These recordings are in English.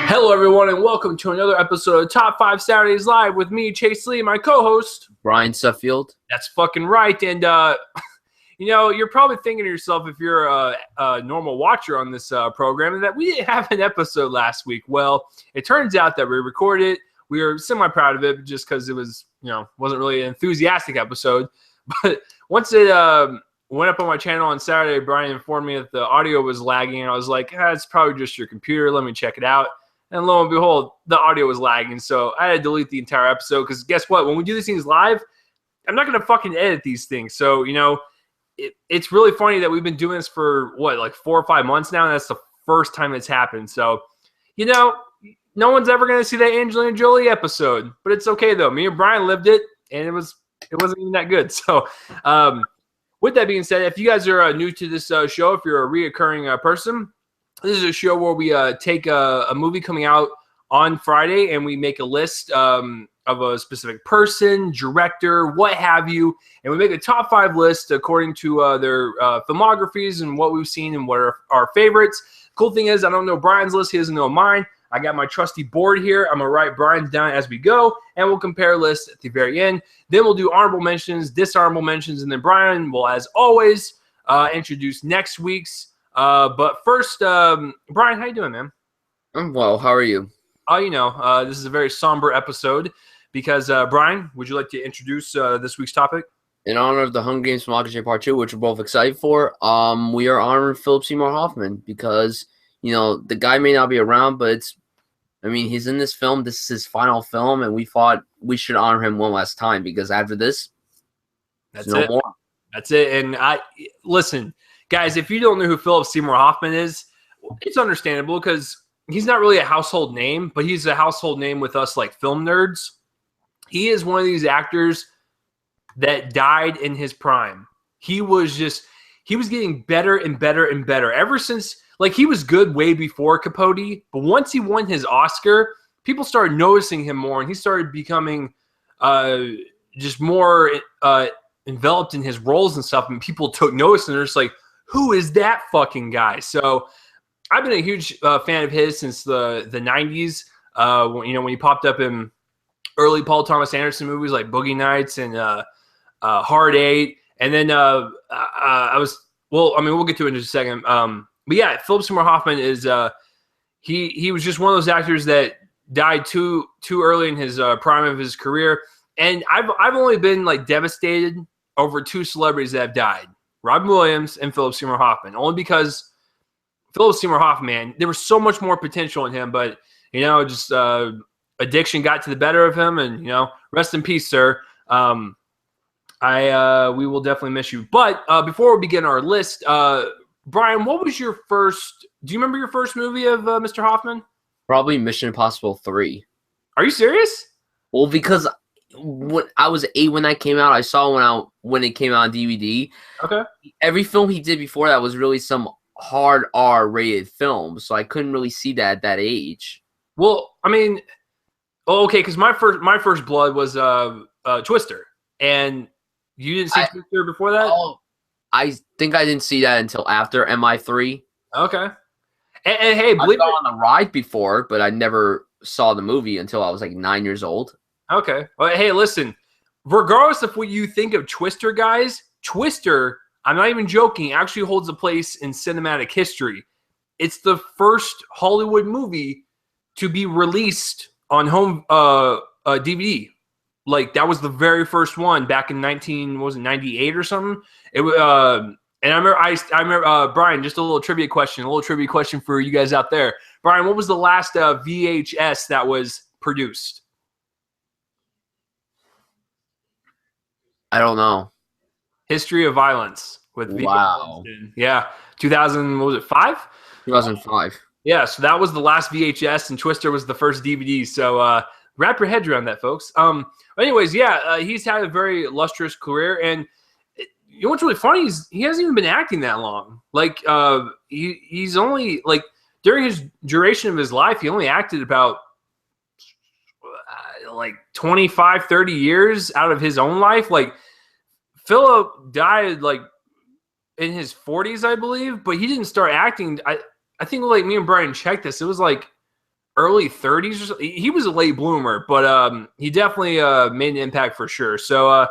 Hello, everyone, and welcome to another episode of Top 5 Saturdays Live with me, Chase Lee, my co-host, Brian Suffield. That's fucking right. And, you're probably thinking to yourself, if you're a normal watcher on this program, that we didn't have an episode last week. Well, it turns out that we recorded it. We were semi-proud of it just because it was, wasn't really an enthusiastic episode. But once it went up on my channel on Saturday, Brian informed me that the audio was lagging. And I was like, it's probably just your computer. Let me check it out. And lo and behold, the audio was lagging. So I had to delete the entire episode because guess what? When we do these things live, I'm not going to fucking edit these things. So, it's really funny that we've been doing this for, like 4 or 5 months now, and that's the first time it's happened. So, no one's ever going to see that Angelina Jolie episode. But it's okay, though. Me and Brian lived it, and it wasn't even that good. So, with that being said, if you guys are new to this show, if you're a reoccurring person, this is a show where we take a movie coming out on Friday and we make a list of a specific person, director, what have you, and we make a top 5 list according to their filmographies and what we've seen and what are our favorites. Cool thing is, I don't know Brian's list, he doesn't know mine. I got my trusty board here. I'm going to write Brian's down as we go, and we'll compare lists at the very end. Then we'll do honorable mentions, dishonorable mentions, and then Brian will, as always, introduce next week's. But first, Brian, how you doing, man? I'm well. How are you? This is a very somber episode because, Brian, would you like to introduce this week's topic? In honor of the Hunger Games Filmography Part 2, which we're both excited for, we are honoring Philip Seymour Hoffman because, the guy may not be around, but he's in this film. This is his final film, and we thought we should honor him one last time because after this, that's no more. That's it. And listen, guys, if you don't know who Philip Seymour Hoffman is, it's understandable because he's not really a household name, but he's a household name with us like film nerds. He is one of these actors that died in his prime. He was getting better and better and better ever since, he was good way before Capote, but once he won his Oscar, people started noticing him more, and he started becoming just more enveloped in his roles and stuff, and people took notice, and they're just like, who is that fucking guy? So I've been a huge fan of his since the 90s, when he popped up in early Paul Thomas Anderson movies like Boogie Nights and Hard Eight. And then we'll get to it in just a second. But yeah, Philip Seymour Hoffman is he was just one of those actors that died too early in his prime of his career. And I've only been devastated over 2 celebrities that have died. Robin Williams and Philip Seymour Hoffman, only because Philip Seymour Hoffman, man, there was so much more potential in him, but just addiction got to the better of him, and rest in peace, sir. We will definitely miss you. But before we begin our list, Brian, what was your first? Do you remember your first movie of Mr. Hoffman? Probably Mission Impossible 3. Are you serious? Well, because when I was 8 when that came out, I saw when it came out on DVD. Okay. Every film he did before that was really some hard R-rated film, so I couldn't really see that at that age. Well, okay, because my first blood was Twister, and you didn't see Twister before that? Oh, I think I didn't see that until after MI3. Okay. And hey, I saw on the ride before, but I never saw the movie until I was 9 years old. Okay. Well, hey, listen, regardless of what you think of Twister, guys, Twister, I'm not even joking, actually holds a place in cinematic history. It's the first Hollywood movie to be released on home DVD. That was the very first one back in 98 or something? It and I remember Brian, just a little trivia question for you guys out there. Brian, what was the last VHS that was produced? I don't know. History of Violence with Wow. Yeah, 2000, what was it, 5? 2005. Yeah, so that was the last VHS, and Twister was the first DVD. So wrap your heads around that, folks. Anyways, yeah, he's had a very illustrious career, and what's really funny is he hasn't even been acting that long. He's only during his duration of his life, he only acted about 25, 30 years out of his own life. Philip died in his 40s, I believe, but he didn't start acting. I think me and Brian checked this. It was early 30s. Or so. He was a late bloomer, but he definitely made an impact for sure. So,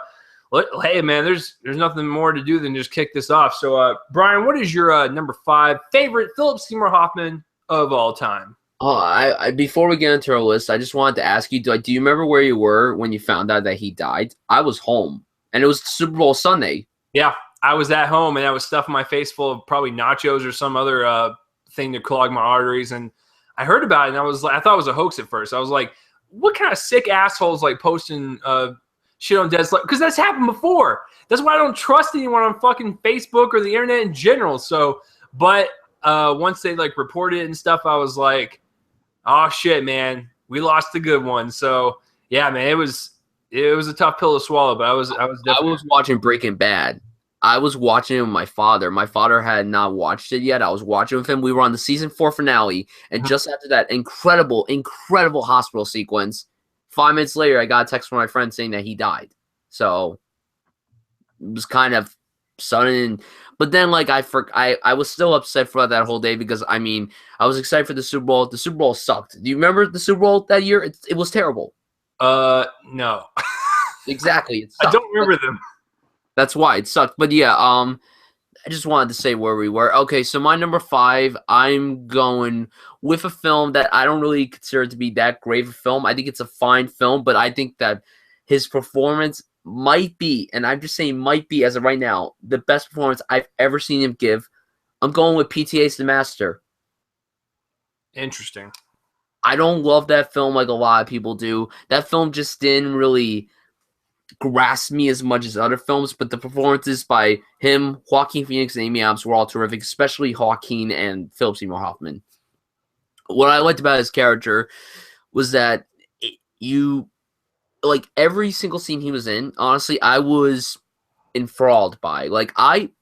hey, man, there's nothing more to do than just kick this off. So, Brian, what is your number 5 favorite Philip Seymour Hoffman of all time? Oh, I before we get into our list, I just wanted to ask you, do you remember where you were when you found out that he died? I was home, and it was Super Bowl Sunday. Yeah, I was at home, and I was stuffing my face full of probably nachos or some other thing to clog my arteries, and I heard about it, and I thought it was a hoax at first. I was like, what kind of sick assholes like posting shit on dead? Because that's happened before. That's why I don't trust anyone on fucking Facebook or the internet in general. So, but once they like reported it and stuff, I was like, oh shit, man, we lost a good one. So yeah, man, it was a tough pill to swallow, but I was watching Breaking Bad. I was watching it with my father. My father had not watched it yet. I was watching with him. We were on the season 4 finale, and just after that incredible hospital sequence, 5 minutes later, I got a text from my friend saying that he died. So it was kind of sudden. But then, like, I was still upset for that whole day because, I mean, I was excited for the Super Bowl. The Super Bowl sucked. Do you remember the Super Bowl that year? It was terrible. No. Exactly. It I don't remember them. That's why it sucked. But yeah, I just wanted to say where we were. Okay, so my number 5, I'm going with a film that I don't really consider to be that great of a film. I think it's a fine film, but I think that his performance might be, and I'm just saying might be as of right now, the best performance I've ever seen him give. I'm going with PTA's The Master. Interesting. I don't love that film like a lot of people do. That film just didn't really grasp me as much as other films, but the performances by him, Joaquin Phoenix, and Amy Adams were all terrific, especially Joaquin and Philip Seymour Hoffman. What I liked about his character was that like every single scene he was in, honestly, I was enthralled by. Like,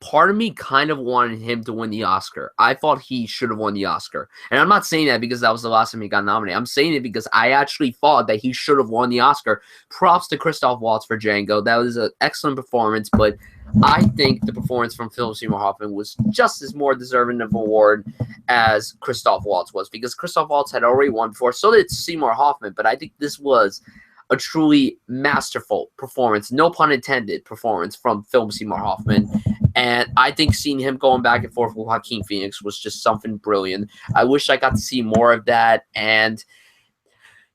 part of me kind of wanted him to win the Oscar. I thought he should have won the Oscar. And I'm not saying that because that was the last time he got nominated. I'm saying it because I actually thought that he should have won the Oscar. Props to Christoph Waltz for Django. That was an excellent performance, but I think the performance from Philip Seymour Hoffman was just as more deserving of award as Christoph Waltz was, because Christoph Waltz had already won before. So did Seymour Hoffman, but I think this was a truly masterful performance, no pun intended, performance from Philip Seymour Hoffman. And I think seeing him going back and forth with Joaquin Phoenix was just something brilliant. I wish I got to see more of that. And,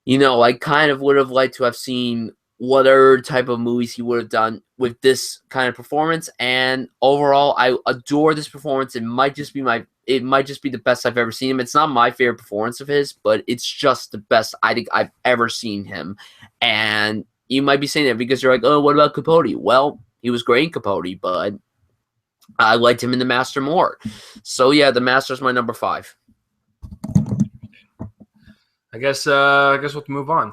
I kind of would have liked to have seen what other type of movies he would have done with this kind of performance. And overall, I adore this performance. It might just be the best I've ever seen him. It's not my favorite performance of his, but it's just the best I think I've ever seen him. And you might be saying that because you're like, oh, what about Capote? Well, he was great in Capote, but I liked him in The Master more. So yeah, The Master is my number 5. I guess we'll have to move on.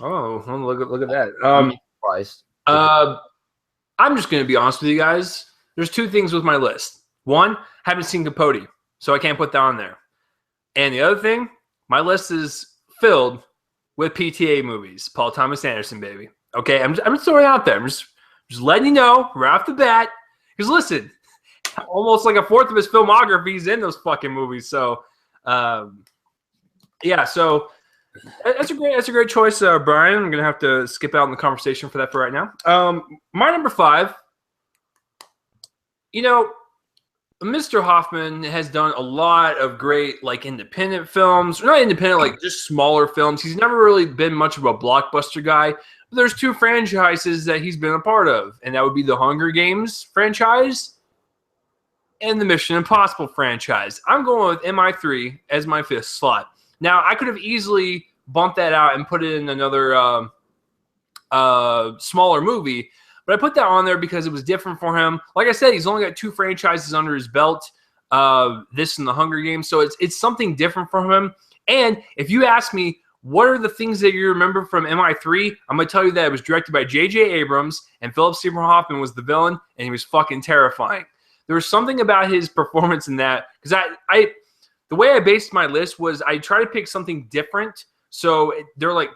Oh, look at that. I'm just gonna be honest with you guys. There's 2 things with my list. One, haven't seen Capote, so I can't put that on there. And the other thing, my list is filled with PTA movies. Paul Thomas Anderson, baby. Okay, I'm just throwing it out there. I'm just letting you know right off the bat. Because listen, almost like a fourth of his filmography is in those fucking movies. So, yeah. So that's a great choice, Brian. I'm gonna have to skip out in the conversation for that for right now. My number 5. Mr. Hoffman has done a lot of great, like, independent films. Not independent, like, just smaller films. He's never really been much of a blockbuster guy. But there's 2 franchises that he's been a part of, and that would be the Hunger Games franchise and the Mission Impossible franchise. I'm going with MI3 as my 5th slot. Now, I could have easily bumped that out and put it in another smaller movie, but I put that on there because it was different for him. Like I said, he's only got 2 franchises under his belt, this and the Hunger Games, so it's something different for him. And if you ask me, what are the things that you remember from MI3? I'm going to tell you that it was directed by J.J. Abrams, and Philip Seymour Hoffman was the villain, and he was fucking terrifying. There was something about his performance in that, because the way I based my list was I try to pick something different, so they're like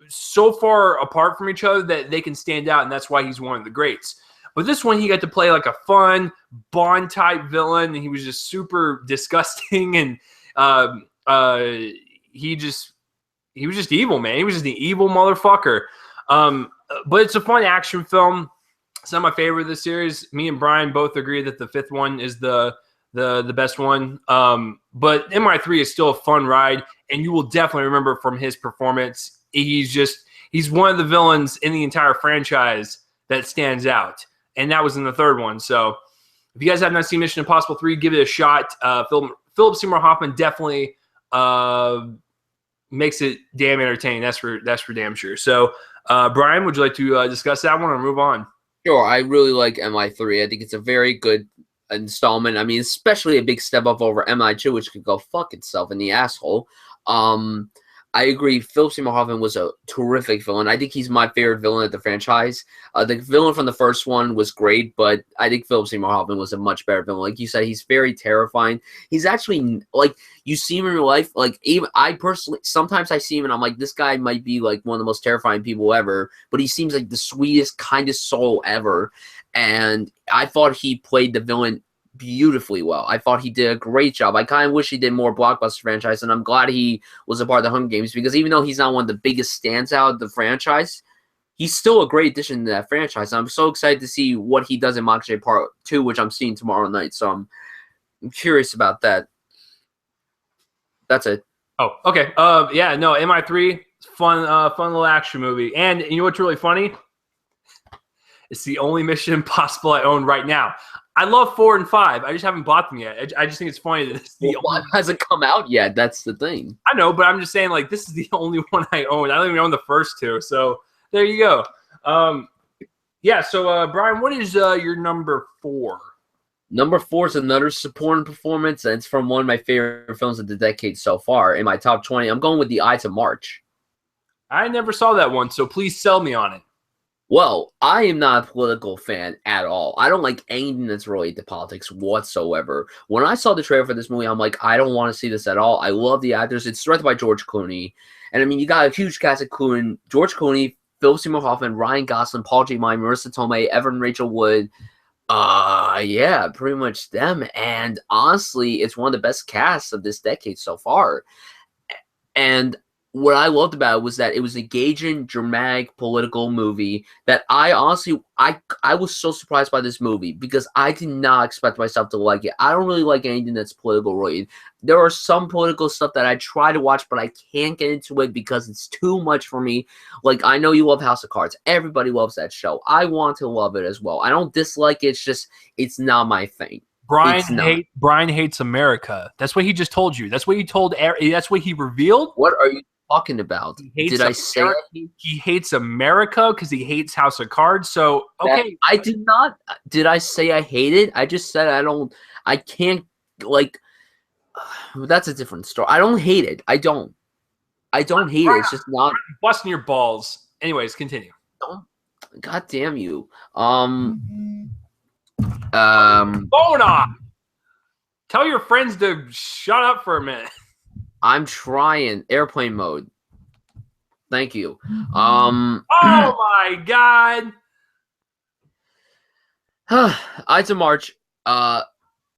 so far apart from each other that they can stand out, and that's why he's one of the greats. But this one, he got to play like a fun Bond-type villain, and he was just super disgusting, and he was just evil, man. He was just the evil motherfucker. But it's a fun action film. It's not my favorite of the series. Me and Brian both agree that the fifth one is the best one. But MI3 is still a fun ride, and you will definitely remember from his performance. He's one of the villains in the entire franchise that stands out, and that was in the third one. So if you guys have not seen Mission Impossible 3, give it a shot. Philip Seymour Hoffman definitely makes it damn entertaining. That's for damn sure. So, Brian, would you like to discuss that one or move on? Sure. I really like MI3. I think it's a very good installment. I mean, especially a big step up over MI2, which could go fuck itself in the asshole. I agree. Philip Seymour Hoffman was a terrific villain. I think he's my favorite villain of the franchise. The villain from the first one was great, but I think Philip Seymour Hoffman was a much better villain. Like you said, he's very terrifying. He's actually, like, you see him in real life. Like, even I personally, sometimes I see him and I'm like, this guy might be like one of the most terrifying people ever, but he seems like the sweetest, kindest soul ever. And I thought he played the villain beautifully well. I thought he did a great job. I kind of wish he did more blockbuster franchise, and I'm glad he was a part of the Hunger Games, because even though he's not one of the biggest standout of the franchise, he's still a great addition to that franchise. I'm so excited to see what he does in Mockingjay Part 2, which I'm seeing tomorrow night. So I'm curious about that. That's it. Oh, okay. Yeah, no, MI3, fun little action movie. And you know what's really funny? It's the only Mission Impossible I own right now. I love 4 and 5. I just haven't bought them yet. I just think it's funny that it's the only 5 hasn't come out yet. That's the thing. I know, but I'm just saying, like, this is the only one I own. I don't even own the first two. So there you go. Yeah. So Brian, what is your number 4? Number 4 is another supporting performance, and it's from one of my favorite films of the decade so far. In my top 20, I'm going with The Ides of March. I never saw that one, so please sell me on it. Well, I am not a political fan at all. I don't like anything that's related to politics whatsoever. When I saw the trailer for this movie, I'm like, I don't want to see this at all. I love the actors. It's directed by George Clooney. And I mean, you got a huge cast of George Clooney, Philip Seymour Hoffman, Ryan Gosling, Paul Giamatti, Marissa Tomei, Evan Rachel Wood. Yeah, pretty much them. And honestly, it's one of the best casts of this decade so far. And what I loved about it was that it was a engaging, dramatic, political movie that I honestly, I was so surprised by this movie because I did not expect myself to like it. I don't really like anything that's political related. There are some political stuff that I try to watch, but I can't get into it because it's too much for me. Like, I know you love House of Cards. Everybody loves that show. I want to love it as well. I don't dislike it. It's just, it's not my thing. Brian hates America. That's what he just told you. That's what he told. That's what he revealed. What are you talking about? Did I say he hates America because he hates House of Cards? So okay, I did not. Did I say I hate it? I just said I can't, like. That's a different story. I don't hate it. I don't hate it. It's just not busting your balls. Anyways, continue. God damn you. Phone off. Tell your friends to shut up for a minute. I'm trying. Airplane mode. Thank you. Oh my God. Ides of March.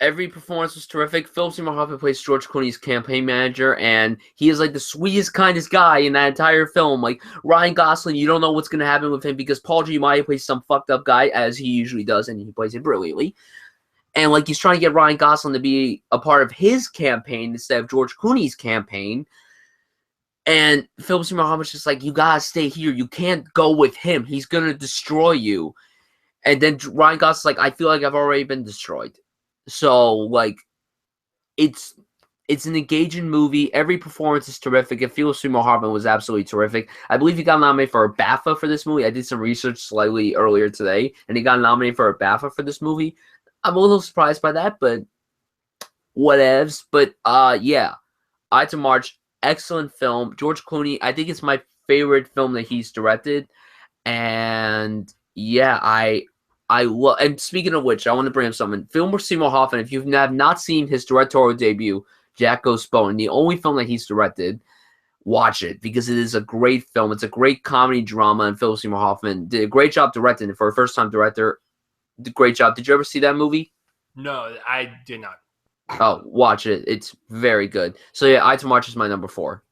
Every performance was terrific. Philip Seymour Hoffman plays George Clooney's campaign manager, and he is like the sweetest, kindest guy in that entire film. Like, Ryan Gosling, you don't know what's going to happen with him because Paul Giamatti plays some fucked up guy, as he usually does, and he plays it brilliantly. And, like, he's trying to get Ryan Gosling to be a part of his campaign instead of George Clooney's campaign. And Philip Seymour Hoffman's just like, you gotta stay here. You can't go with him. He's going to destroy you. And then Ryan Gosling's like, I feel like I've already been destroyed. So, like, it's an engaging movie. Every performance is terrific. And Philip Seymour Hoffman was absolutely terrific. I believe he got nominated for a BAFTA for this movie. I did some research slightly earlier today, and he got nominated for a BAFTA for this movie. I'm a little surprised by that, but whatevs. But, yeah, Ides of March, excellent film. George Clooney, I think it's my favorite film that he's directed. And, yeah, I love, and speaking of which, I want to bring up something. Philip Seymour Hoffman, if you have not seen his directorial debut, Jack Goes Bone, the only film that he's directed, watch it because it is a great film. It's a great comedy drama, and Philip Seymour Hoffman did a great job directing it for a first-time director. Did a great job. Did you ever see that movie? No, I did not. Oh, watch it. It's very good. So yeah, Ides of March is my number 4.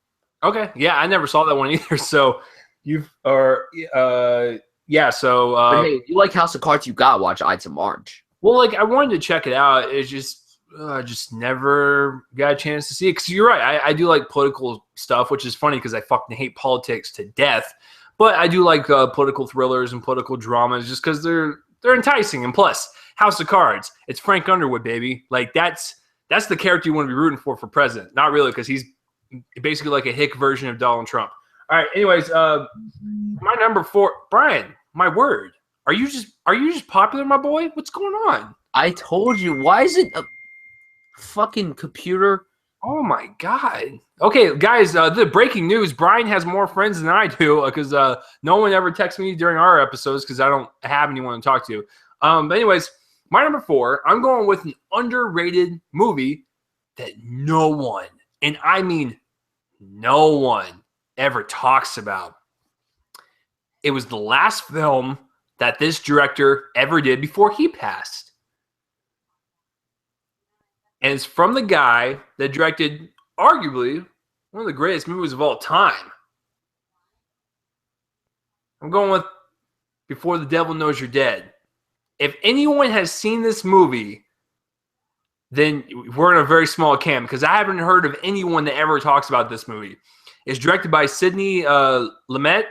Okay, yeah, I never saw that one either. So you've or yeah. So But hey, if you like House of Cards, you gotta watch Ides of March. well, like I wanted to check it out. It's just never got a chance to see it. Because you're right, I do like political stuff, which is funny because I fucking hate politics to death. But I do like political thrillers and political dramas just because they're enticing. And plus, House of Cards, it's Frank Underwood, baby. Like that's the character you want to be rooting for president. Not really, because he's basically like a hick version of Donald Trump. All right. Anyways, my number 4, Brian. My word, are you just popular, my boy? What's going on? I told you. Why is it a fucking computer? Oh my god. Okay, guys. The breaking news: Brian has more friends than I do because no one ever texts me during our episodes because I don't have anyone to talk to. But anyways, my number 4. I'm going with an underrated movie that no one, and I mean no one, ever talks about. It was the last film that this director ever did before he passed. And it's from the guy that directed arguably one of the greatest movies of all time. I'm going with Before the Devil Knows You're Dead. If anyone has seen this movie, then we're in a very small camp because I haven't heard of anyone that ever talks about this movie. It's directed by Sidney Lumet.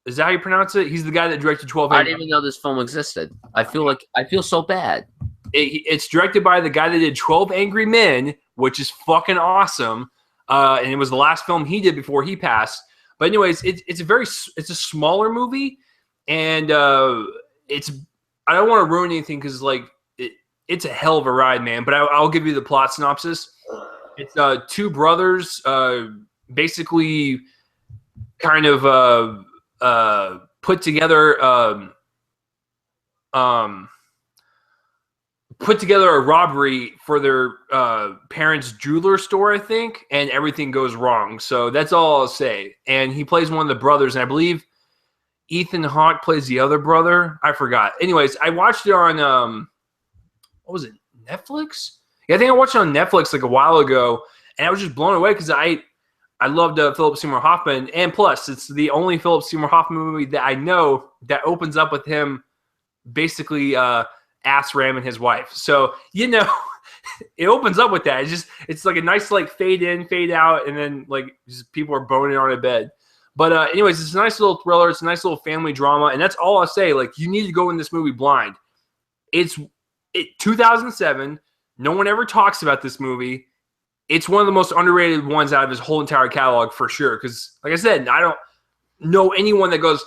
Is that how you pronounce it? He's the guy that directed 12 I Angry didn't even know this film existed. I feel so bad. It's directed by the guy that did 12 Angry Men, which is fucking awesome. And it was the last film he did before he passed. But anyways, it's a smaller movie, and I don't want to ruin anything because it's a hell of a ride, man. But I'll give you the plot synopsis. It's two brothers, basically, kind of put together a robbery for their parents' jeweler store, I think, and everything goes wrong. So that's all I'll say. And he plays one of the brothers, and I believe Ethan Hawke plays the other brother. I forgot. Anyways, I watched it on what was it, Netflix? Yeah, I think I watched it on Netflix like a while ago, and I was just blown away because I loved Philip Seymour Hoffman, and plus, it's the only Philip Seymour Hoffman movie that I know that opens up with him basically ass ramming his wife. So, it opens up with that. It's like a nice fade in, fade out, and then just people are boning on a bed. But anyways, it's a nice little thriller. It's a nice little family drama, and that's all I'll say. You need to go in this movie blind. It's 2007. No one ever talks about this movie. It's one of the most underrated ones out of his whole entire catalog for sure. Because, like I said, I don't know anyone that goes,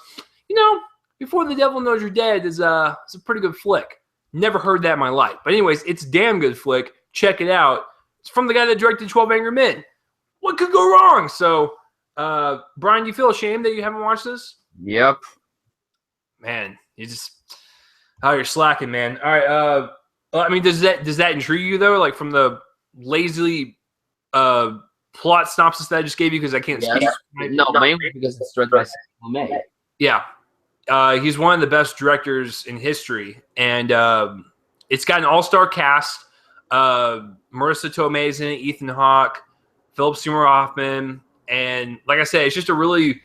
Before the Devil Knows You're Dead is a pretty good flick. Never heard that in my life. But anyways, it's a damn good flick. Check it out. It's from the guy that directed 12 Angry Men. What could go wrong? So, Brian, do you feel ashamed that you haven't watched this? Yep. Man, you're slacking, man. All right. I mean, does that intrigue you though? From the lazily plot synopsis that I just gave you because I can't speak. No, mainly because it's directed by Sidney Lumet. Yeah. He's one of the best directors in history, and it's got an all-star cast. Marissa Tomei's in it, Ethan Hawke, Philip Seymour Hoffman, and like I said, it's just a really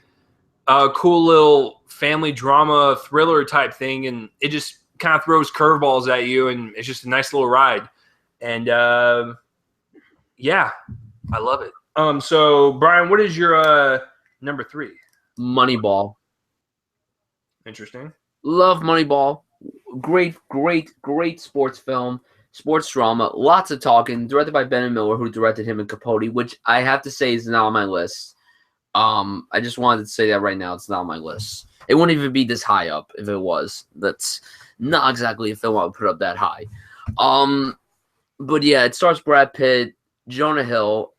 cool little family drama thriller type thing, and it just kind of throws curveballs at you, and it's just a nice little ride. And yeah, I love it. So Brian, what is your number 3? Moneyball. Interesting. Love Moneyball. Great sports film, sports drama. Lots of talking. Directed by Ben Miller, who directed him in Capote, which I have to say is not on my list. I just wanted to say that right now. It's not on my list. It wouldn't even be this high up if it was. That's not exactly a film I would put up that high. But yeah, it stars Brad Pitt, Jonah Hill,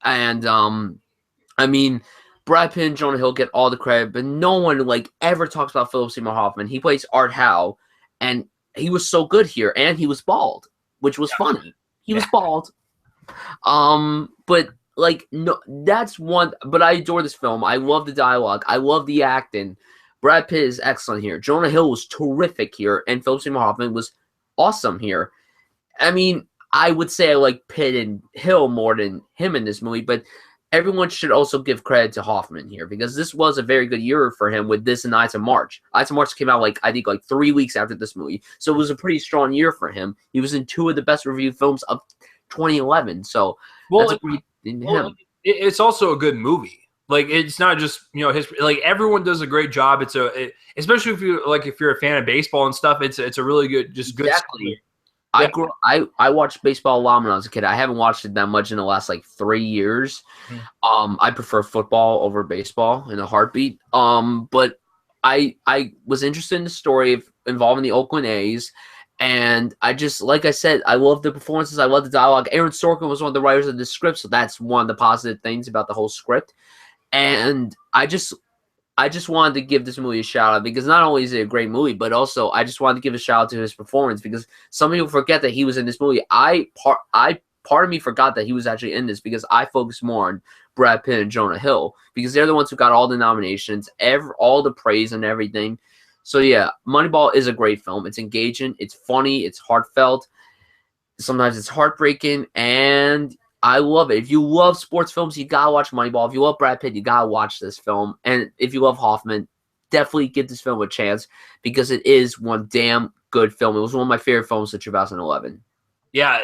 and I mean, Brad Pitt and Jonah Hill get all the credit, but no one ever talks about Philip Seymour Hoffman. He plays Art Howe, and he was so good here, and he was bald, which was funny. He was bald. But no, that's one. But I adore this film. I love the dialogue. I love the acting. Brad Pitt is excellent here. Jonah Hill was terrific here, and Philip Seymour Hoffman was awesome here. I mean, I would say I like Pitt and Hill more than him in this movie, but everyone should also give credit to Hoffman here because this was a very good year for him with this and Ides of March. Ides of March came out I think 3 weeks after this movie, so it was a pretty strong year for him. He was in 2 of the best reviewed films of 2011, so that's a great thing to him. It's also a good movie. Like, it's not just, his, like, everyone does a great job. Especially if you're a fan of baseball and stuff, it's a really good, just good. Exactly. Yeah. I watched baseball a lot when I was a kid. I haven't watched it that much in the last 3 years. I prefer football over baseball in a heartbeat. But I was interested in the story involving the Oakland A's. And I just, like I said, I love the performances. I love the dialogue. Aaron Sorkin was one of the writers of the script, so that's one of the positive things about the whole script. And I just wanted to give this movie a shout out because not only is it a great movie, but also I just wanted to give a shout out to his performance because some people forget that he was in this movie. Part of me forgot that he was actually in this because I focused more on Brad Pitt and Jonah Hill because they're the ones who got all the nominations, all the praise and everything. So yeah, Moneyball is a great film. It's engaging, it's funny, it's heartfelt. Sometimes it's heartbreaking, and I love it. If you love sports films, you gotta watch Moneyball. If you love Brad Pitt, you gotta watch this film. And if you love Hoffman, definitely give this film a chance because it is one damn good film. It was one of my favorite films of 2011. Yeah,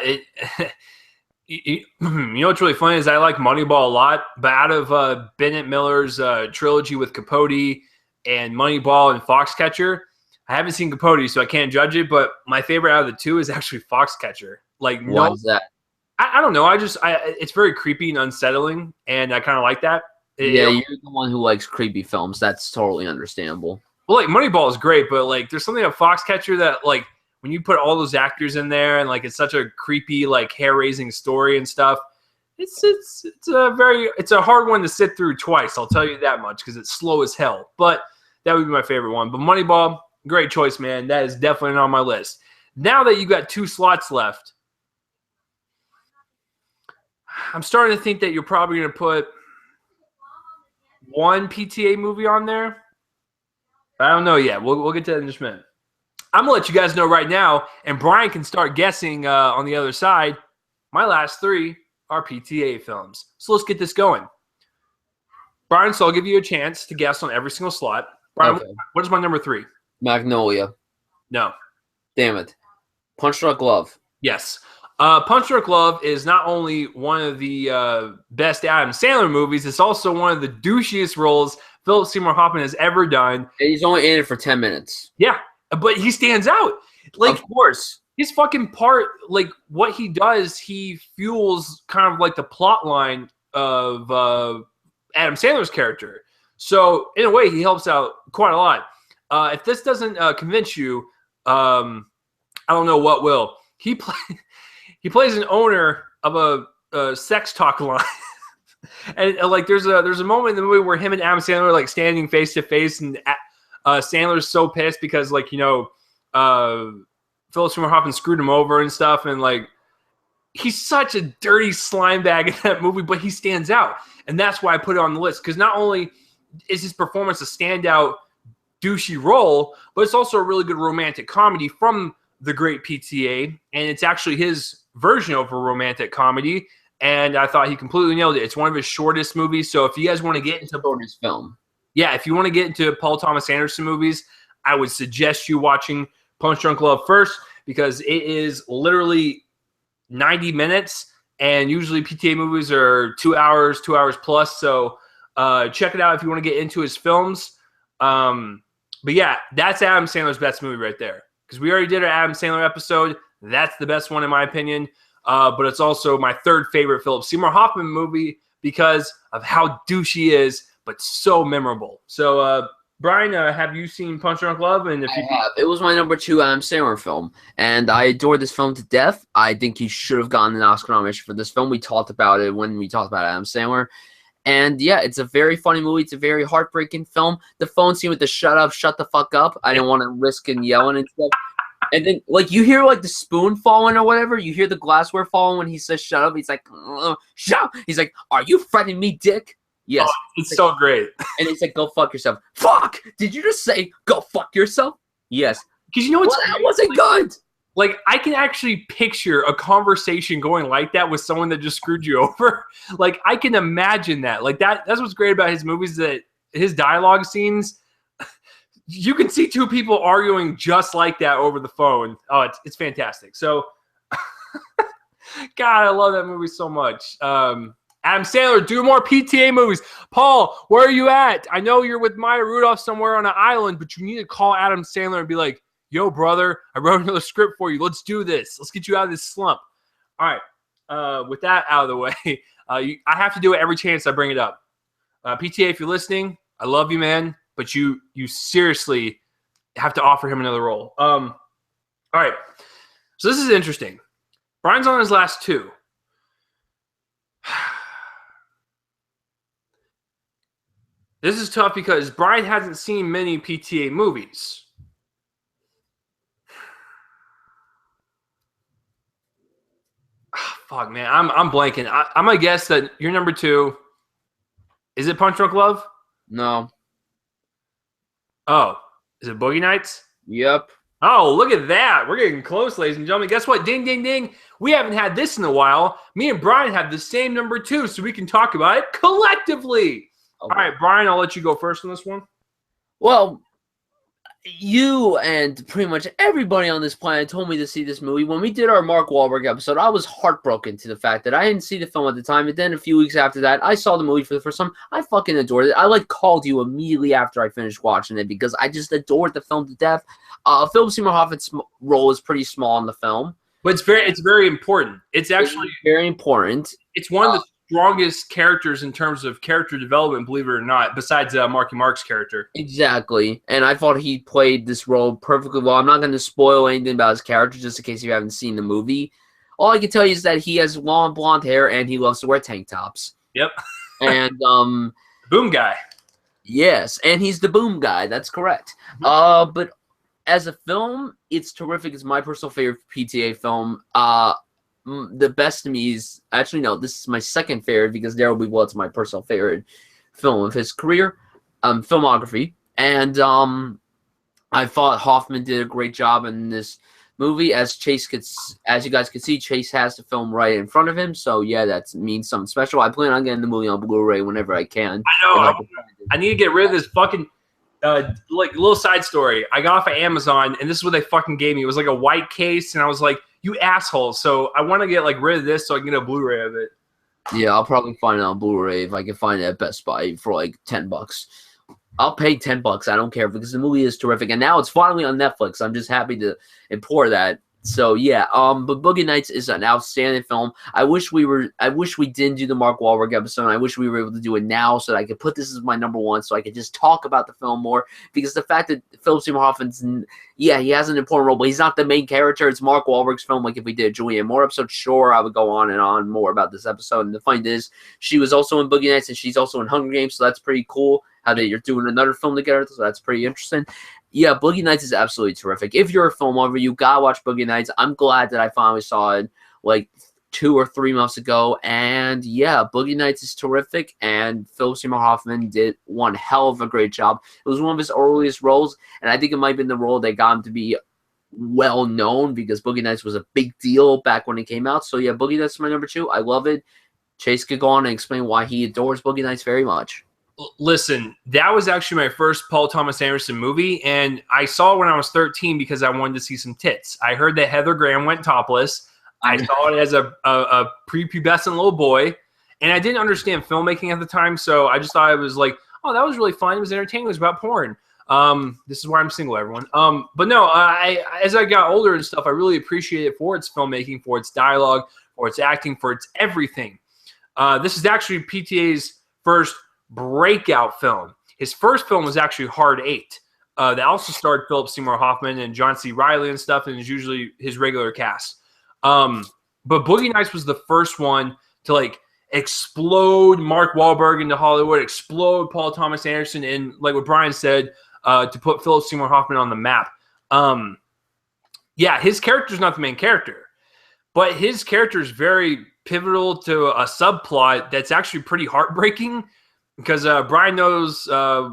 what's really funny is I like Moneyball a lot, but out of Bennett Miller's trilogy with Capote and Moneyball and Foxcatcher, I haven't seen Capote, so I can't judge it. But my favorite out of the two is actually Foxcatcher. Why is that? I don't know. It's very creepy and unsettling, and I kind of like that. You're the one who likes creepy films. That's totally understandable. Well, Moneyball is great, but there's something about Foxcatcher that when you put all those actors in there and it's such a creepy hair-raising story and stuff. It's a hard one to sit through twice. I'll tell you that much because it's slow as hell. But that would be my favorite one. But Moneyball, great choice, man. That is definitely on my list. Now that you got 2 slots left, I'm starting to think that you're probably going to put one PTA movie on there. I don't know yet. We'll get to that in just a minute. I'm going to let you guys know right now, and Brian can start guessing on the other side. My last 3 are PTA films. So let's get this going. Brian, so I'll give you a chance to guess on every single slot. Brian, okay. What is my number 3? Magnolia. No. Damn it. Punch Drunk Love. Yes. Punch Drunk Love is not only one of the best Adam Sandler movies, it's also one of the douchiest roles Philip Seymour Hoffman has ever done. And he's only in it for 10 minutes. Yeah, but he stands out. Of course. His fucking part, what he does, he fuels kind of the plot line of Adam Sandler's character. So, in a way, he helps out quite a lot. If this doesn't convince you, I don't know what will. He plays an owner of a sex talk line. And there's a moment in the movie where him and Adam Sandler are standing face to face, and Sandler's so pissed because Philip Seymour Hoffman screwed him over and stuff, and he's such a dirty slime bag in that movie, but he stands out, and that's why I put it on the list because not only is his performance a standout douchey role, but it's also a really good romantic comedy from the great PTA, and it's actually his version of a romantic comedy, and I thought he completely nailed it. It's one of his shortest movies, so if you guys want to get into shortest film, if you want to get into Paul Thomas Anderson movies, I would suggest you watching Punch Drunk Love first because it is literally 90 minutes, and usually PTA movies are 2 hours plus, so check it out if you want to get into his films. But yeah, that's Adam Sandler's best movie right there. Because we already did our Adam Sandler episode. That's the best one in my opinion. But it's also my 3rd favorite Philip Seymour Hoffman movie because of how douchey he is, but so memorable. So, Brian, have you seen Punch Drunk Love? And I have. It was my number 2 Adam Sandler film, and I adored this film to death. I think he should have gotten an Oscar nomination for this film. We talked about it when we talked about Adam Sandler. And yeah, it's a very funny movie. It's a very heartbreaking film. The phone scene with the shut the fuck up. I didn't want to risk him yelling and stuff. And then, you hear, the spoon falling or whatever. You hear the glassware falling when he says shut up. He's like, shut up. He's like, are you threatening me, dick? Yes. Oh, it's so great. And he's like, go fuck yourself. Fuck! Did you just say, go fuck yourself? Yes. Because you know what's that wasn't good. Like, I can actually picture a conversation going like that with someone that just screwed you over. Like, I can imagine that. Like, that's what's great about his movies, that his dialogue scenes, you can see two people arguing just like that over the phone. Oh, it's fantastic. So, God, I love that movie so much. Adam Sandler, do more PTA movies. Paul, where are you at? I know you're with Maya Rudolph somewhere on an island, but you need to call Adam Sandler and be like, yo, brother, I wrote another script for you. Let's do this. Let's get you out of this slump. All right. With that out of the way, I have to do it every chance I bring it up. PTA, if you're listening, I love you, man, but you seriously have to offer him another role. All right. So this is interesting. Brian's on his last two. This is tough because Brian hasn't seen many PTA movies. Fuck, man, I'm blanking. I'm gonna guess that your number two. Is it Punch Drunk Love? No. Oh, is it Boogie Nights? Yep. Oh, look at that. We're getting close, ladies and gentlemen. Guess what? Ding, ding, ding. We haven't had this in a while. Me and Brian have the same number two, so we can talk about it collectively. Okay. All right, Brian, I'll let you go first on this one. Well, you and pretty much everybody on this planet told me to see this movie. When we did our Mark Wahlberg episode, I was heartbroken to the fact that I didn't see the film at the time. And then a few weeks after that, I saw the movie for the first time. I fucking adored it. I called you immediately after I finished watching it because I just adored the film to death. Philip Seymour Hoffman's role is pretty small in the film, but it's very important. It's actually very important. It's one of the strongest characters in terms of character development, believe it or not, besides Marky Mark's character. Exactly. And I thought he played this role perfectly well. I'm not going to spoil anything about his character just in case you haven't seen the movie. All I can tell you is that he has long blonde hair and he loves to wear tank tops. Yep. And boom guy. Yes, and he's the boom guy. That's correct. But as a film, it's terrific. It's my personal favorite PTA film. The best to me is actually no. This is my second favorite because There Will Be Blood's my personal favorite film of his career, filmography. And I thought Hoffman did a great job in this movie. As you guys can see, Chase has the film right in front of him. So yeah, that means something special. I plan on getting the movie on Blu-ray whenever I can. I know. I need to get rid of this fucking. Like little side story. I got off of Amazon, and this is what they fucking gave me. It was like a white case, and I was like, "You assholes!" So I want to get rid of this so I can get a Blu-ray of it. Yeah, I'll probably find it on Blu-ray if I can find it at Best Buy for like $10. I'll pay $10. I don't care because the movie is terrific, and now it's finally on Netflix. I'm just happy to implore that. So yeah, but Boogie Nights is an outstanding film. I wish we didn't do the Mark Wahlberg episode. I wish we were able to do it now so that I could put this as my number one, so I could just talk about the film more. Because the fact that Philip Seymour Hoffman's, he has an important role, but he's not the main character. It's Mark Wahlberg's film. Like if we did a Julianne Moore episode, sure, I would go on and on more about this episode. And the funny is, she was also in Boogie Nights and she's also in Hunger Games, so that's pretty cool. How you're doing another film together, so that's pretty interesting. Yeah, Boogie Nights is absolutely terrific. If you're a film lover, you gotta watch Boogie Nights. I'm glad that I finally saw it like 2 or 3 months ago. And yeah, Boogie Nights is terrific. And Philip Seymour Hoffman did one hell of a great job. It was one of his earliest roles, and I think it might have been the role that got him to be well known because Boogie Nights was a big deal back when it came out. So yeah, Boogie Nights is my number 2. I love it. Chase could go on and explain why he adores Boogie Nights very much. Listen, that was actually my first Paul Thomas Anderson movie, and I saw it when I was 13 because I wanted to see some tits. I heard that Heather Graham went topless. I saw it as a prepubescent little boy, and I didn't understand filmmaking at the time, so I just thought it was like, oh, that was really fun. It was entertaining. It was about porn. This is why I'm single, everyone. But no, as I got older and stuff, I really appreciate it for its filmmaking, for its dialogue, for its acting, for its everything. This is actually PTA's first breakout film. His first film was actually Hard 8. That also starred Philip Seymour Hoffman and John C. Reilly and stuff, and is usually his regular cast. But Boogie Nights was the first one to explode Mark Wahlberg into Hollywood, explode Paul Thomas Anderson, and like what Brian said, to put Philip Seymour Hoffman on the map. Yeah, his character's not the main character, but his character is very pivotal to a subplot that's actually pretty heartbreaking. Because Brian knows, the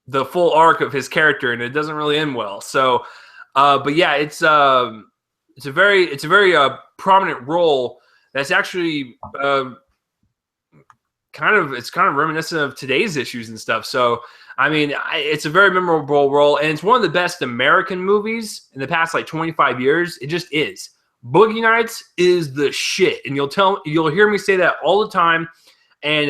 full arc of his character, and it doesn't really end well. So But yeah, it's a very prominent role that's actually kind of reminiscent of today's issues and stuff. So I mean, it's a very memorable role, and it's one of the best American movies in the past like 25 years. It just is. Boogie Nights is the shit, and you'll hear me say that all the time. And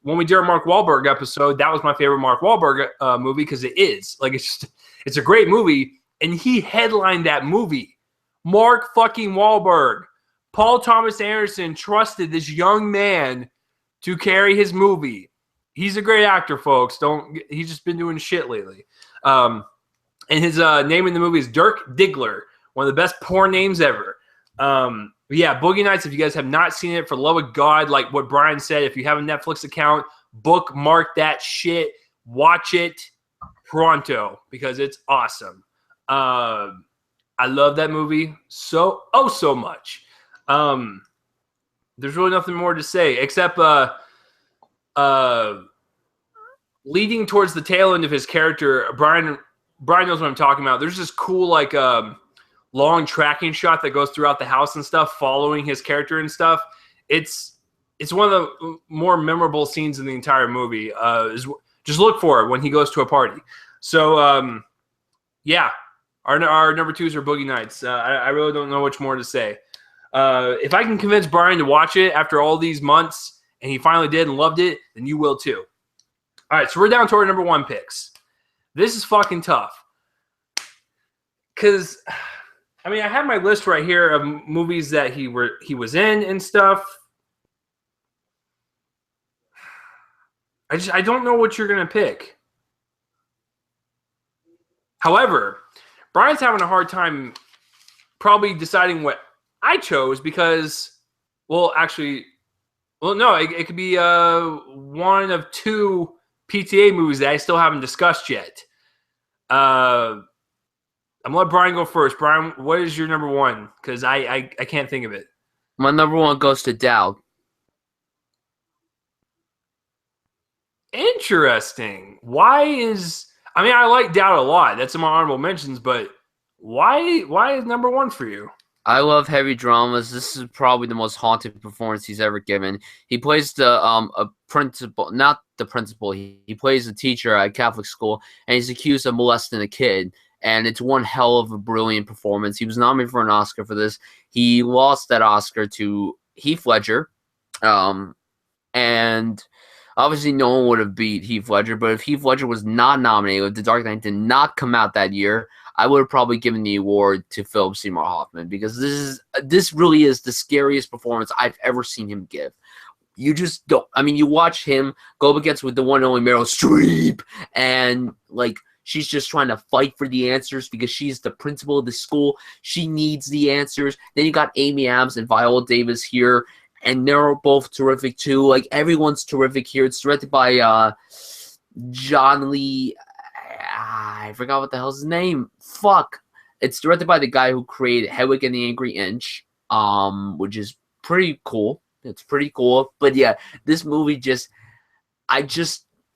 when we did our Mark Wahlberg episode, that was my favorite Mark Wahlberg movie because it is like it's a great movie, and he headlined that movie. Mark fucking Wahlberg. Paul Thomas Anderson trusted this young man to carry his movie. He's a great actor, folks. He's just been doing shit lately. And his name in the movie is Dirk Diggler, one of the best porn names ever. Yeah, Boogie Nights, if you guys have not seen it, for the love of God, like what Brian said, if you have a Netflix account, bookmark that shit. Watch it pronto because it's awesome. I love that movie so much. There's really nothing more to say except leading towards the tail end of his character. Brian knows what I'm talking about. There's this cool like long tracking shot that goes throughout the house and stuff, following his character and stuff. It's one of the more memorable scenes in the entire movie. Just look for it when he goes to a party. So yeah, our number twos are Boogie Nights. I really don't know much more to say. If I can convince Brian to watch it after all these months, and he finally did and loved it, then you will too. All right, so we're down to our number one picks. This is fucking tough. Because, I mean, I have my list right here of movies that he was in and stuff. I don't know what you're going to pick. However, Brian's having a hard time probably deciding what I chose because, well, no, it could be one of two PTA movies that I still haven't discussed yet. I'm going to let Brian go first. Brian, what is your number one? Because I can't think of it. My number one goes to Dowd. Interesting. I mean, I like Dowd a lot. That's in my honorable mentions, but why is number one for you? I love heavy dramas. This is probably the most haunted performance he's ever given. He plays a principal, not the principal. He plays a teacher at a Catholic school, and he's accused of molesting a kid. And it's one hell of a brilliant performance. He was nominated for an Oscar for this. He lost that Oscar to Heath Ledger, and obviously no one would have beat Heath Ledger. But if Heath Ledger was not nominated, if The Dark Knight did not come out that year, I would have probably given the award to Philip Seymour Hoffman because this really is the scariest performance I've ever seen him give. You just don't. I mean, you watch him go up against with the one and only Meryl Streep, and like she's just trying to fight for the answers because she's the principal of the school. She needs the answers. Then you got Amy Adams and Viola Davis here, and they're both terrific too. Like everyone's terrific here. It's directed by John Lee. I forgot what the hell's his name. Fuck. It's directed by the guy who created Hedwig and the Angry Inch, which is pretty cool. It's pretty cool. But yeah, this movie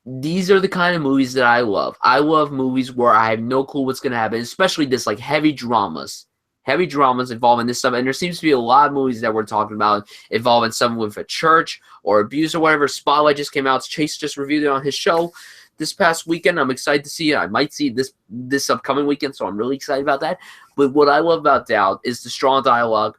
these are the kind of movies that I love. I love movies where I have no clue what's going to happen, especially this like heavy dramas involving this stuff. And there seems to be a lot of movies that we're talking about involving someone with a church or abuse or whatever. Spotlight just came out. Chase just reviewed it on his show this past weekend. I'm excited to see it. I might see this upcoming weekend, so I'm really excited about that. But what I love about Dowd is the strong dialogue,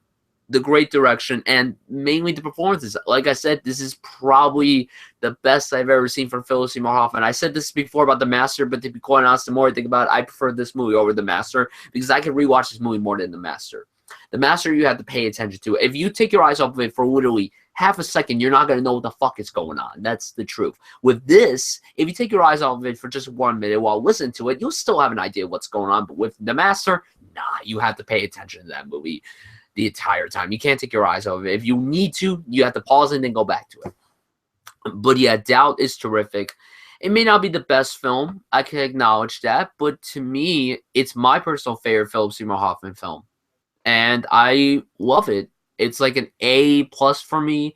the great direction, and mainly the performances. Like I said, this is probably the best I've ever seen from Philip Seymour Hoffman. I said this before about The Master, but to be quite honest, the more I think about it, I prefer this movie over The Master because I can rewatch this movie more than The Master. The Master, you have to pay attention to. If you take your eyes off of it for literally half a second, you're not going to know what the fuck is going on. That's the truth. With this, if you take your eyes off of it for just 1 minute while listening to it, you'll still have an idea what's going on. But with The Master, nah, you have to pay attention to that movie the entire time. You can't take your eyes off of it. If you need to, you have to pause and then go back to it. But yeah, Doubt is terrific. It may not be the best film. I can acknowledge that. But to me, it's my personal favorite Philip Seymour Hoffman film. And I love it. It's like an A+ for me.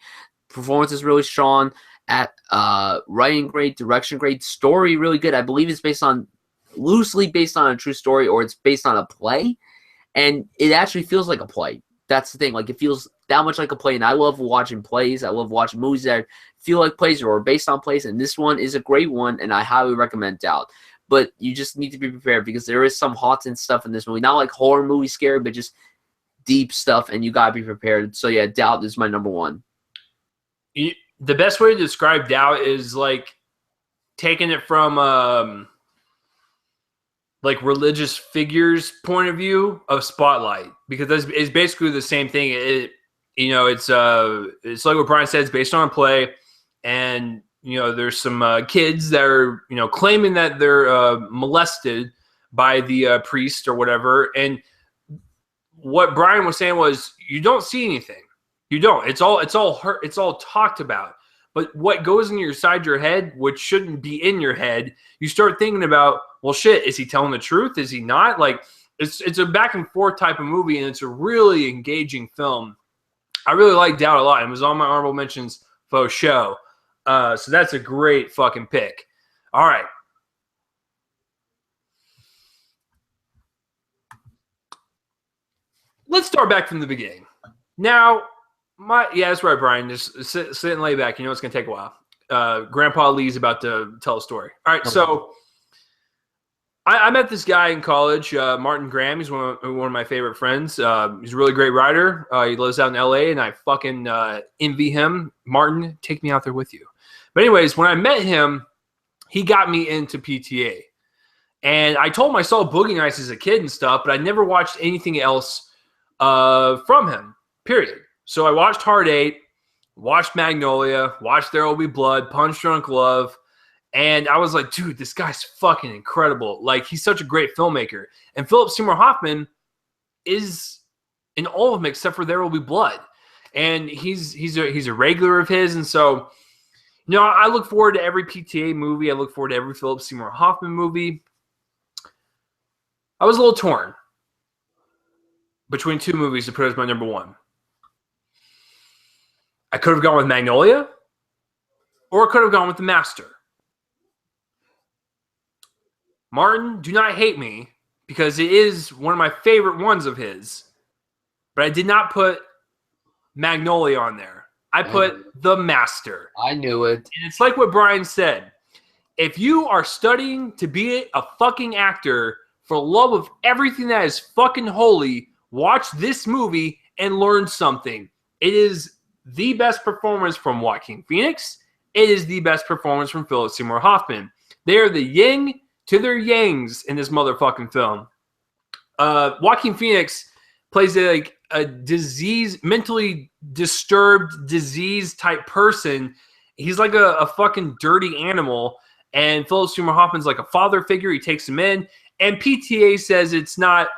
Performance is really strong. At writing great, direction great, story really good. I believe it's based on loosely based on a true story or it's based on a play, and it actually feels like a play. That's the thing. Like, it feels that much like a play, and I love watching plays. I love watching movies that feel like plays or are based on plays, and this one is a great one, and I highly recommend Doubt. But you just need to be prepared because there is some hot and stuff in this movie. Not like horror movie scary, but just deep stuff, and you gotta be prepared. So yeah, Doubt is my number one. The best way to describe Doubt is like taking it from like religious figures point of view of Spotlight, because it's basically the same thing. It's like what Brian said, it's based on a play, and there's some kids that are claiming that they're molested by the priest or whatever, and what Brian was saying was you don't see anything. You don't. It's all talked about. But what goes inside your head, which shouldn't be in your head, you start thinking about, well, shit, is he telling the truth? Is he not? Like, it's a back and forth type of movie, and it's a really engaging film. I really like Doubt a lot. It was on my honorable mentions for show. So that's a great fucking pick. All right. Let's start back from the beginning. Now, that's right, Brian. Just sit and lay back. It's going to take a while. Grandpa Lee's about to tell a story. All right, so I met this guy in college, Martin Graham. He's one of my favorite friends. He's a really great writer. He lives out in L.A., and I fucking envy him. Martin, take me out there with you. But anyways, when I met him, he got me into PTA. And I told him I saw Boogie Nights as a kid and stuff, but I never watched anything else from him, period. So I watched Hard 8, watched Magnolia, watched There Will Be Blood, Punch Drunk Love, and I was like, dude, this guy's fucking incredible. Like, he's such a great filmmaker. And Philip Seymour Hoffman is in all of them except for There Will Be Blood. And he's a regular of his, and so I look forward to every PTA movie. I look forward to every Philip Seymour Hoffman movie. I was a little torn between two movies to put as my number one. I could have gone with Magnolia, or I could have gone with The Master. Martin, do not hate me, because it is one of my favorite ones of his, but I did not put Magnolia on there. I put The Master. I knew it. And it's like what Brian said. If you are studying to be a fucking actor for love of everything that is fucking holy, watch this movie and learn something. It is the best performance from Joaquin Phoenix. It is the best performance from Philip Seymour Hoffman. They are the yin to their yangs in this motherfucking film. Joaquin Phoenix plays a mentally disturbed, disease type person. He's like a fucking dirty animal. And Philip Seymour Hoffman's like a father figure. He takes him in. And PTA says it's not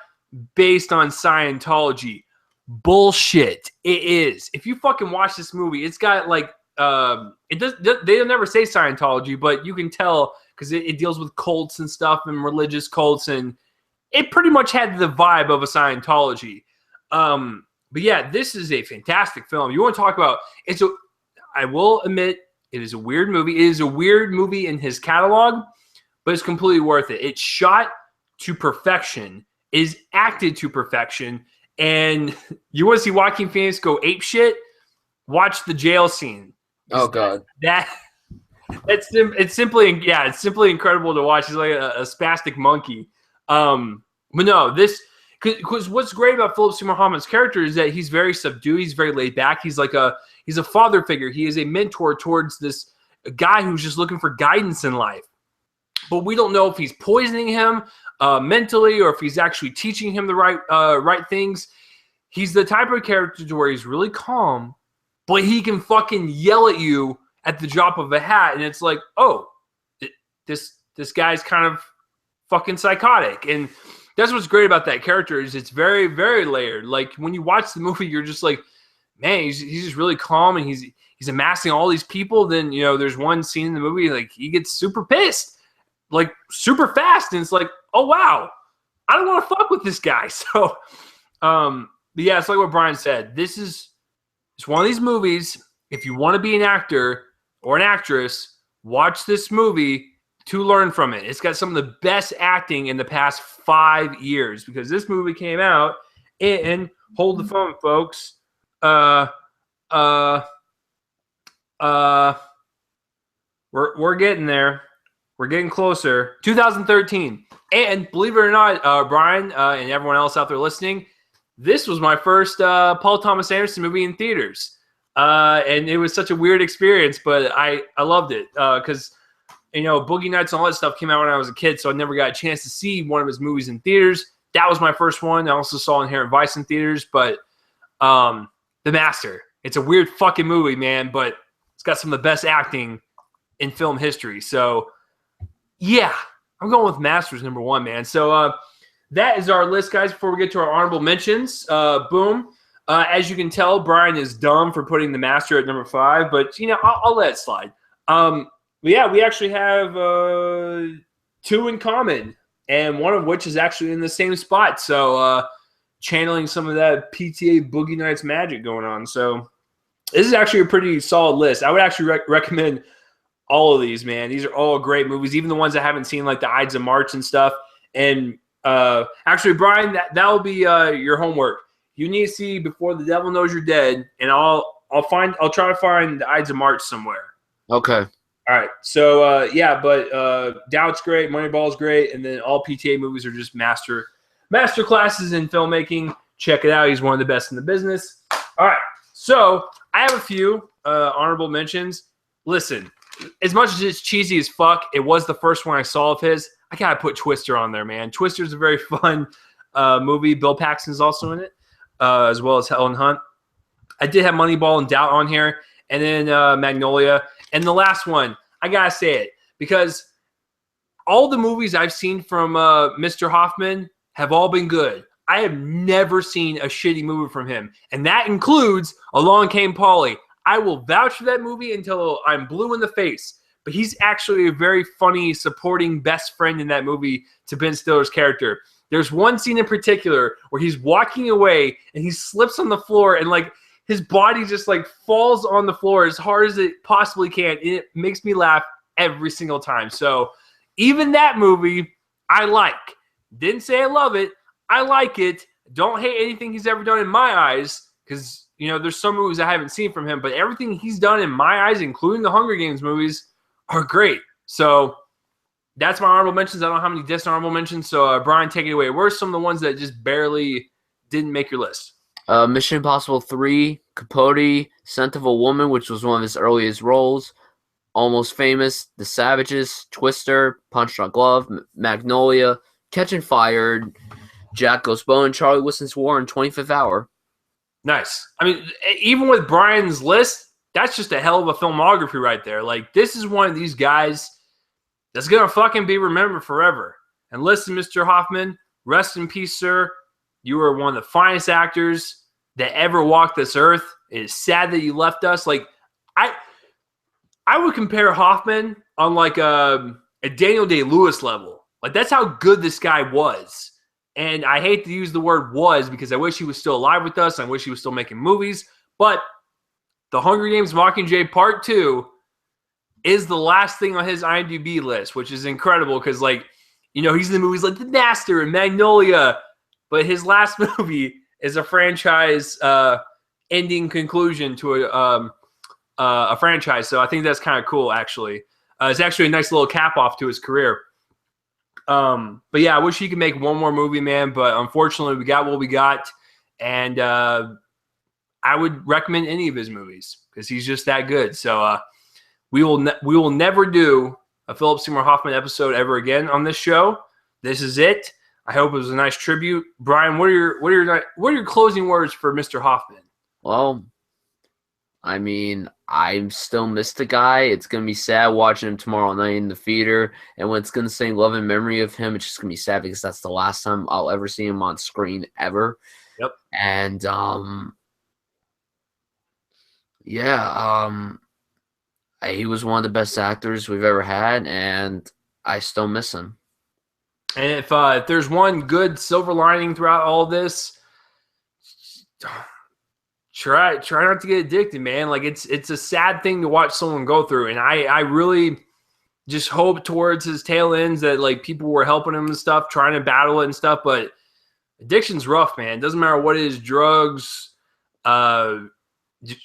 based on Scientology. Bullshit. It is. If you fucking watch this movie, it's got like they'll never say Scientology, but you can tell because it deals with cults and stuff and religious cults, and it pretty much had the vibe of a Scientology. But yeah, this is a fantastic film. You want to talk about I will admit it is a weird movie. It is a weird movie in his catalog, but it's completely worth it. It's shot to perfection. It is acted to perfection. And you want to see Joaquin Phoenix go ape shit? Watch the jail scene. Oh God, it's simply incredible to watch. He's like a spastic monkey. But no, because what's great about Philip Seymour Hoffman's character is that he's very subdued. He's very laid back. He's a father figure. He is a mentor towards this guy who's just looking for guidance in life. But we don't know if he's poisoning him mentally or if he's actually teaching him the right things. He's the type of character to where he's really calm, but he can fucking yell at you at the drop of a hat, and it's like, oh, this guy's kind of fucking psychotic. And that's what's great about that character is it's very, very layered. Like when you watch the movie, you're just like, man, he's just really calm, and he's amassing all these people. Then there's one scene in the movie like he gets super pissed, like super fast, and it's like, oh wow, I don't want to fuck with this guy. So, but yeah, it's like what Brian said. It's one of these movies. If you want to be an actor or an actress, watch this movie to learn from it. It's got some of the best acting in the past 5 years because this movie came out in, hold the phone, folks. We're getting there. We're getting closer. 2013. And believe it or not, Brian and everyone else out there listening, this was my first Paul Thomas Anderson movie in theaters. And it was such a weird experience, but I loved it because, Boogie Nights and all that stuff came out when I was a kid, so I never got a chance to see one of his movies in theaters. That was my first one. I also saw Inherent Vice in theaters, but The Master. It's a weird fucking movie, man, but it's got some of the best acting in film history. So, yeah, I'm going with Masters number 1, man. So that is our list, guys. Before we get to our honorable mentions, boom. As you can tell, Brian is dumb for putting The Master at number 5, but, I'll let it slide. But yeah, we actually have 2 in common, and one of which is actually in the same spot. So channeling some of that PTA Boogie Nights magic going on. So this is actually a pretty solid list. I would actually recommend all of these, man. These are all great movies, even the ones I haven't seen, like the Ides of March and stuff. And actually, Brian, that will be your homework. You need to see Before the Devil Knows You're Dead, and I'll try to find the Ides of March somewhere. Okay. All right. So yeah, but Doubt's great, Moneyball's great, and then all PTA movies are just master classes in filmmaking. Check it out. He's one of the best in the business. All right. So I have a few honorable mentions. Listen, as much as it's cheesy as fuck, it was the first one I saw of his. I gotta put Twister on there, man. Twister's a very fun movie. Bill Paxton's also in it, as well as Helen Hunt. I did have Moneyball and Doubt on here, and then Magnolia. And the last one, I gotta say it, because all the movies I've seen from Mr. Hoffman have all been good. I have never seen a shitty movie from him, and that includes Along Came Polly. I will vouch for that movie until I'm blue in the face. But he's actually a very funny supporting best friend in that movie to Ben Stiller's character. There's one scene in particular where he's walking away and he slips on the floor and like his body just like falls on the floor as hard as it possibly can. And it makes me laugh every single time. So even that movie, I like. Didn't say I love it. I like it. Don't hate anything he's ever done in my eyes because, there's some movies I haven't seen from him, but everything he's done in my eyes, including the Hunger Games movies, are great. So that's my honorable mentions. I don't know how many dishonorable mentions. So, Brian, take it away. Where are some of the ones that just barely didn't make your list? Mission Impossible 3, Capote, Scent of a Woman, which was one of his earliest roles, Almost Famous, The Savages, Twister, Punch Drunk Love, Magnolia, Catching Fire, Jack Goes Bone, Charlie Wilson's War, and 25th Hour. Nice. I mean, even with Brian's list, that's just a hell of a filmography right there. Like, this is one of these guys that's going to fucking be remembered forever. And listen, Mr. Hoffman, rest in peace, sir. You are one of the finest actors that ever walked this earth. It is sad that you left us. Like, I would compare Hoffman on like a Daniel Day-Lewis level. Like, that's how good this guy was. And I hate to use the word was because I wish he was still alive with us. I wish he was still making movies. But The Hunger Games Mockingjay Part 2 is the last thing on his IMDb list, which is incredible because, like, he's in the movies like The Master and Magnolia. But his last movie is a franchise ending conclusion to a franchise. So I think that's kind of cool, actually. It's actually a nice little cap off to his career. But yeah, I wish he could make one more movie, man. But unfortunately, we got what we got. And I would recommend any of his movies because he's just that good. So we will never do a Philip Seymour Hoffman episode ever again on this show. This is it. I hope it was a nice tribute. Brian, what are your closing words for Mr. Hoffman? Well, I mean, I still miss the guy. It's going to be sad watching him tomorrow night in the theater. And when it's going to say love and memory of him, it's just going to be sad because that's the last time I'll ever see him on screen ever. Yep. And, he was one of the best actors we've ever had, and I still miss him. And if there's one good silver lining throughout all this, try not to get addicted, man. Like it's a sad thing to watch someone go through, and I really, just hope towards his tail ends that like people were helping him and stuff, trying to battle it and stuff. But addiction's rough, man. It doesn't matter what it is, drugs,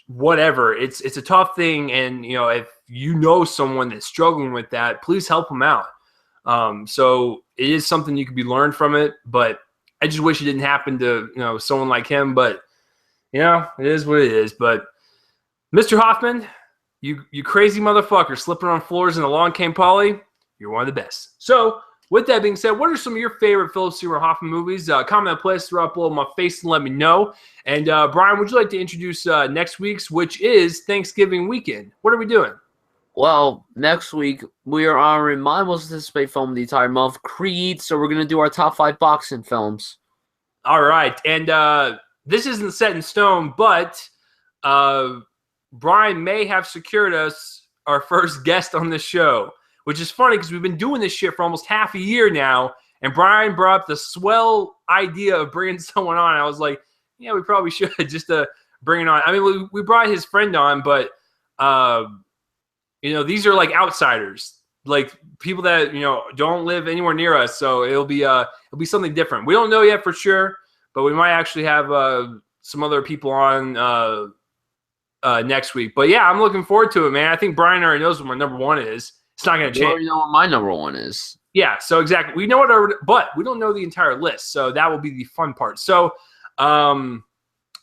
whatever. It's a tough thing. And, you know, if you know someone that's struggling with that, please help them out. So it is something you could be learned from it, but I just wish it didn't happen to, you know, someone like him. But, you know, it is what it is. But Mr. Hoffman, you crazy motherfucker slipping on floors in Along Came Polly, you're one of the best. So with that being said, what are some of your favorite Philip Seymour Hoffman movies? Comment place, throw up below my face and let me know. And Brian, would you like to introduce next week's, which is Thanksgiving weekend? What are we doing? Well, next week we are honoring my most anticipated film of the entire month, Creed. So we're gonna do our top 5 boxing films. All right, and this isn't set in stone, but Brian may have secured us our first guest on this show, which is funny because we've been doing this shit for almost half a year now, and Brian brought up the swell idea of bringing someone on. I was like, yeah, we probably should just bring it on. I mean, we brought his friend on, but, you know, these are like outsiders, like people that, you know, don't live anywhere near us, so it'll be something different. We don't know yet for sure, but we might actually have some other people on next week. But yeah, I'm looking forward to it, man. I think Brian already knows what my number one is. It's not going to change. You already know what my number one is. Yeah, so exactly. We know but we don't know the entire list, so that will be the fun part. So,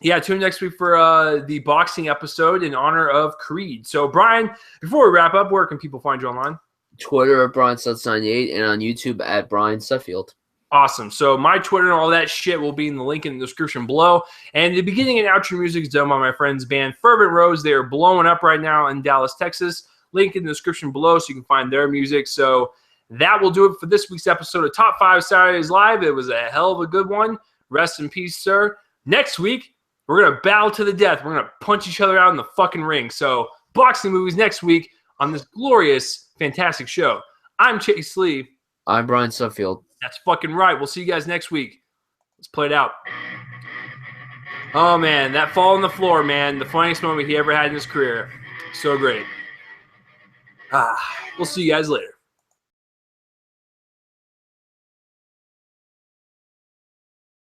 yeah, tune in next week for the boxing episode in honor of Creed. So, Brian, before we wrap up, where can people find you online? Twitter at BrianSutts98 and on YouTube at Brian Sutfield. Awesome. So my Twitter and all that shit will be in the link in the description below. And the beginning and outro music is done by my friends band Fervent Roze. They are blowing up right now in Dallas, Texas. Link in the description below so you can find their music. So that will do it for this week's episode of Top 5 Saturdays Live. It was a hell of a good one. Rest in peace, sir. Next week, we're going to battle to the death. We're going to punch each other out in the fucking ring. So boxing movies next week on this glorious, fantastic show. I'm Chase Lee. I'm Brian Sutfield. That's fucking right. We'll see you guys next week. Let's play it out. Oh, man. That fall on the floor, man. The funniest moment he ever had in his career. So great. We'll see you guys later.